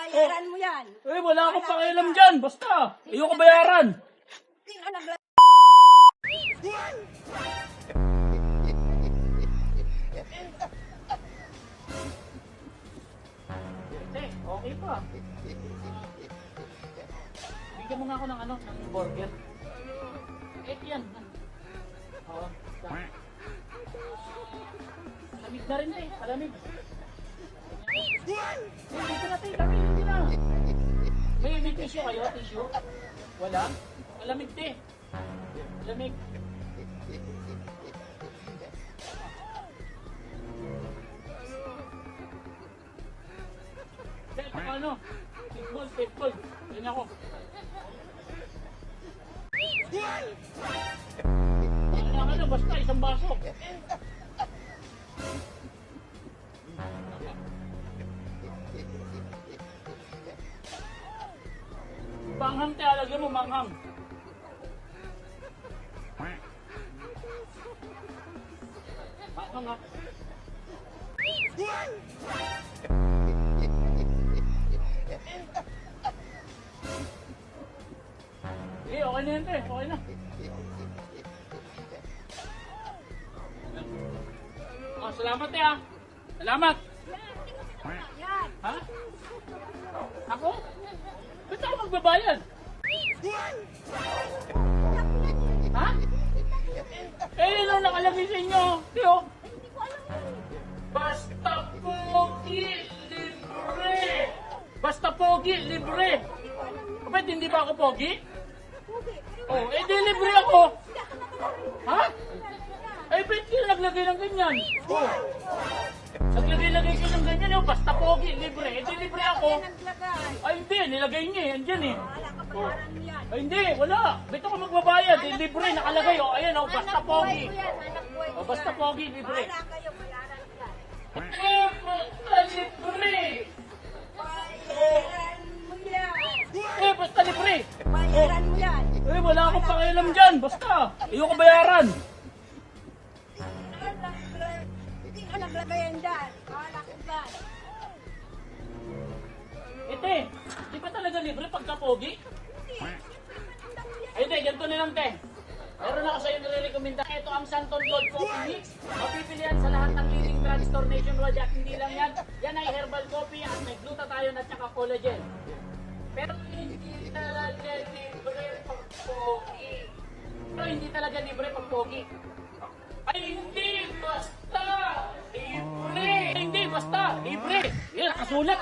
Bayaran mo yan. Wala akong pakialam dyan. Basta, ayoko bayaran. Hindi ka nagla... Okay pa. Bigyan mo nga ako ng burger. Yan. Oo. Lamig na rin palamig. Dito na tayo, hindi na. May tissue kayo? Tissue? Wala? Malamig Malamig. Pitbull. Yan ako. Basta isang baso. Manghang talaga mo, manghang. Manghang ha. Okay na yan, okay na. Salamat Salamat. Ha? Ako? Ba't ako magbabayad? Ha? Yun ang nakalagay sa inyo. Tiyo. Basta pogi, libre. Basta pogi, libre. Kapit, hindi ba ako pogi? Di libre ako. Ha? Ba't kayo naglagay ng ganyan? Naglagay kayo ng ganyan, basta pogi, libre. Di libre ako. Hindi, nilagay niya andyan hindi, wala. Ba't ako magbabayad? Libre, nakalagay, ayan, basta pogi. Basta pogi, libre. Basta libre. Basta libre. Bayaran mo yan. Wala akong pakialam dyan. Basta, ayoko bayaran. Hindi ka naglagayan dyan. Bahala ko dyan. Di ba talaga libre pagka pogi? Hindi, ganito na lang, Meron ako sa'yo nire-recommenda. Ito ang Santon Gold Coffee Mix. Mapipilihan sa lahat ng leading drugstore nationwide at hindi lang yan. Yan ay herbal coffee at may glutathione at saka collagen. Pero hindi talaga libre pag pogi. Hindi talaga libre pag pogi. Hindi, basta libre. Hindi, basta libre. Yan, kasulat